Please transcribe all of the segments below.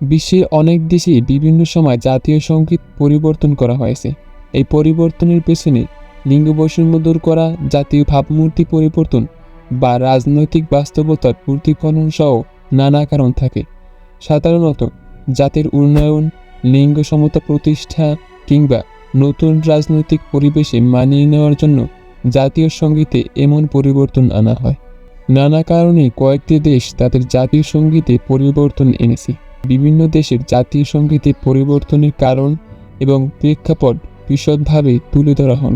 বিশ্বের অনেক দেশে বিভিন্ন সময় জাতীয় সংগীত পরিবর্তন করা হয়েছে। এই পরিবর্তনের পেছনে লিঙ্গ বৈষম্য দূর করা, জাতীয় ভাবমূর্তি পরিবর্তন বা রাজনৈতিক বাস্তবতার প্রতিফলন সহ নানা কারণ থাকে। সাধারণত জাতির উন্নয়ন, লিঙ্গ সমতা প্রতিষ্ঠা কিংবা নতুন রাজনৈতিক পরিবেশে মানিয়ে নেওয়ার জন্য জাতীয় সংগীতে এমন পরিবর্তন আনা হয়। নানা কারণে কয়েকটি দেশ তাদের জাতীয় সংগীতে পরিবর্তন এনেছে। বিভিন্ন দেশের জাতীয় সংগীতে পরিবর্তনের কারণ এবং প্রেক্ষাপট বিশদভাবে তুলে ধরা হল।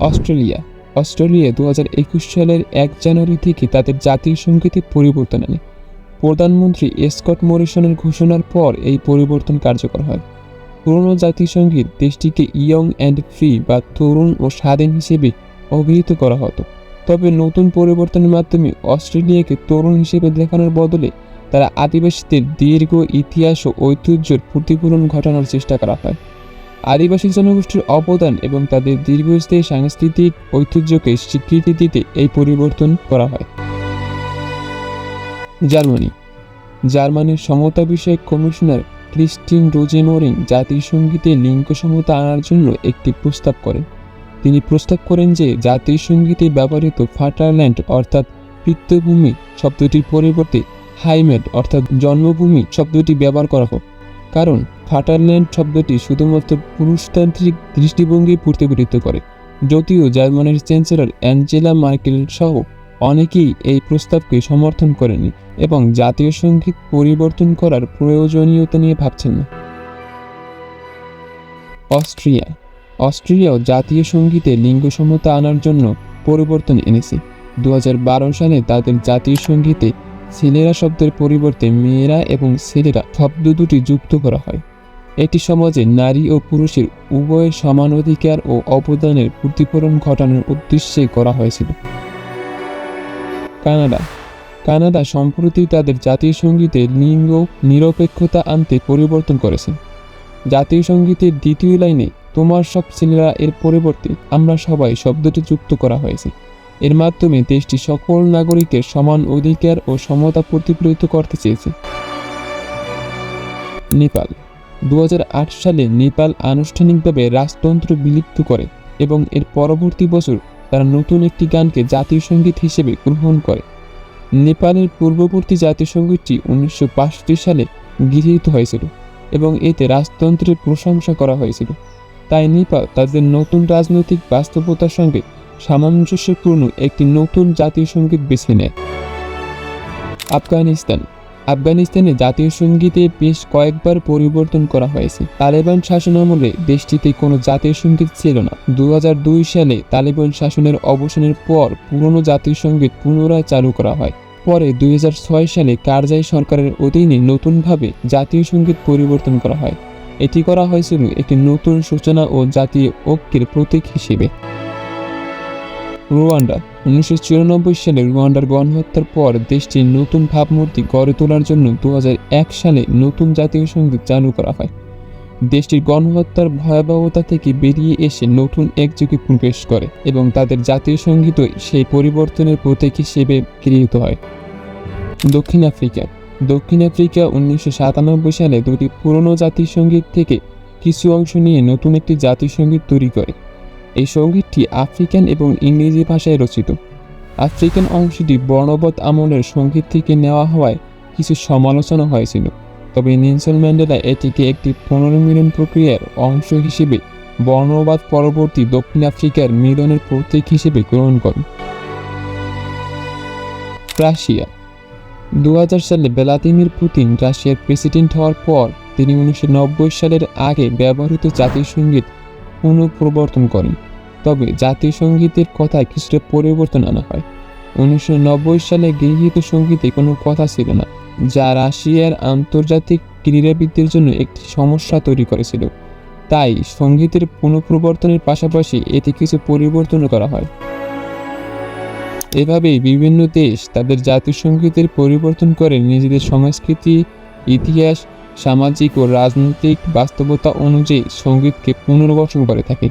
অস্ট্রেলিয়া 2021 সালের 1 জানুয়ারি থেকে তাদের জাতীয় সংগীতে পরিবর্তন আনে। প্রধানমন্ত্রী স্কট মরিসনের ঘোষণার পর এই পরিবর্তন কার্যকর হয়। পুরনো জাতীয় সংগীত দেশটিকে ইয়ং অ্যান্ড ফ্রি বা তরুণ ও স্বাধীন হিসেবে অভিহিত করা হতো। তবে নতুন পরিবর্তনের মাধ্যমে অস্ট্রেলিয়াকে তরুণ হিসেবে দেখানোর বদলে তারা আদিবাসীদের দীর্ঘ ইতিহাস ও ঐতিহ্যের প্রতিফলন ঘটানোর চেষ্টা করা হয়। আদিবাসী জনগোষ্ঠীর অবদান এবং তাদের দীর্ঘস্থায়ী সাংস্কৃতিক ঐতিহ্যকে স্বীকৃতি দিতে এই পরিবর্তন করা হয়। জার্মানির সমতা বিষয়ক কমিশনার ক্রিস্টিন রোজেমরিং জাতীয় সংগীতে লিঙ্গ সমতা আনার জন্য একটি প্রস্তাব করেন। তিনি প্রস্তাব করেন যে জাতীয় সংগীতে ব্যবহৃত ফাটারল্যান্ড অর্থাৎ পিতৃভূমি শব্দটির পরিবর্তে হাইমেট অর্থাৎ জন্মভূমি শব্দটি ব্যবহার করা হোক, কারণ ফাটারল্যান্ড শব্দটি শুধুমাত্র পুরুষতান্ত্রিক দৃষ্টিভঙ্গি প্রতিফলিত করে। যদিও জার্মানির চ্যান্সেলর অ্যাঞ্জেলা মার্কেল সহ অনেকেই এই প্রস্তাবকে সমর্থন করেনি এবং জাতীয় সংগীত পরিবর্তন করার প্রয়োজনীয়তা নিয়ে ভাবছেন না। অস্ট্রিয়াও জাতীয় সংগীতে লিঙ্গ সমতা আনার জন্য পরিবর্তন এনেছে। 2012 সালে তাদের জাতীয় সংগীতে ছেলেরা শব্দের পরিবর্তে মেয়েরা এবং ছেলেরা শব্দ দুটি যুক্ত করা হয়। এটি সমাজে নারী ও পুরুষের উভয়ের সমান অধিকার ও অবদানের প্রতিফলন ঘটানোর উদ্দেশ্যে করা হয়েছিল। কানাডা সম্প্রতি তাদের জাতীয় সংগীতে লিঙ্গ নিরপেক্ষতা আনতে পরিবর্তন করেছে। জাতীয় সংগীতের দ্বিতীয় লাইনে তোমার সব ছেলেরা এর পরিবর্তে আমরা সবাই শব্দটি যুক্ত করা হয়েছে। এর মাধ্যমে দেশটি সকল নাগরিকের সমান অধিকার ও সমতা প্রতিফলিত করতে চেয়েছে। নেপাল 2008 সালে নেপাল আনুষ্ঠানিকভাবে রাজতন্ত্র বিলুপ্ত করে এবং এর পরবর্তী বছর তারা নতুন একটি গানকে জাতীয় সংগীত হিসেবে গ্রহণ করে। নেপালের পূর্ববর্তী জাতীয় সংগীতটি 1965 সালে গৃহীত হয়েছিল এবং এতে রাজতন্ত্রের প্রশংসা করা হয়েছিল। তাই নেপাল তাদের নতুন রাজনৈতিক বাস্তবতার সঙ্গে সামঞ্জস্যপূর্ণ একটি নতুন জাতীয় সংগীত বেছে নেয়। আফগানিস্তানে জাতীয় সংগীতে বেশ কয়েকবার পরিবর্তন করা হয়েছে। তালেবান শাসনামলে দেশটিতে কোনো জাতীয় সংগীত ছিল না। 2002 সালে তালেবান শাসনের অবসানের পর পুরনো জাতীয় সংগীত পুনরায় চালু করা হয়। পরে 2006 সালে কারজাই সরকারের অধীনে নতুনভাবে জাতীয় সংগীত পরিবর্তন করা হয়। এটি করা হয়েছিল একটি নতুন সূচনা ও জাতীয় ঐক্যের প্রতীক হিসেবে। রুয়ান্ডা 1994 সালে রুয়ান্ডার গণহত্যার পর দেশটির নতুন ভাবমূর্তি গড়ে তোলার জন্য 2001 সালে নতুন জাতীয় সংগীত চালু করা হয়। দেশটির গণহত্যার ভয়াবহতা থেকে বেরিয়ে এসে নতুন এক যুগে প্রবেশ করে এবং তাদের জাতীয় সংগীতই সেই পরিবর্তনের প্রতীক হিসেবে গৃহীত হয়। দক্ষিণ আফ্রিকা 1997 সালে দুটি পুরনো জাতীয় সংগীত থেকে কিছু অংশ নিয়ে নতুন একটি জাতীয় সংগীত তৈরি করে। এই সংগীতটি আফ্রিকান এবং ইংরেজি ভাষায় রচিত। আফ্রিকান অংশটি বর্ণবাদ আমলের সংগীত থেকে নেওয়া হওয়ায় কিছু সমালোচনা হয়েছিল, তবে নেলসন ম্যান্ডেলা এটিকে একটি পুনর্মিলন প্রক্রিয়ার অংশ হিসেবে বর্ণবাদ পরবর্তী দক্ষিণ আফ্রিকার মিলনের প্রতীক হিসেবে গ্রহণ করেন। রাশিয়া 2000 সালে ভ্লাদিমির পুতিন রাশিয়ার প্রেসিডেন্ট হওয়ার পর তিনি 1990 সালের আগে ব্যবহৃত জাতীয় সংগীত পুনঃপ্রবর্তন করেন। তবে জাতীয় সংগীতের কথায় কিছুটা পরিবর্তন আনা হয়। 1990 সালে গৃহীত সংগীতে কোনো কথা ছিল না, যা রাশিয়ার আন্তর্জাতিক ক্রীড়াবিদদের জন্য একটি সমস্যা তৈরি করেছিল। তাই সংগীতের পুনঃপ্রবর্তনের পাশাপাশি এতে কিছু পরিবর্তন করা হয়। এভাবেই বিভিন্ন দেশ তাদের জাতীয় সংগীতের পরিবর্তন করে নিজেদের সংস্কৃতি, ইতিহাস, সামাজিক ও রাজনৈতিক বাস্তবতা অনুযায়ী সংগীতকে পুনর্গঠন করে থাকে।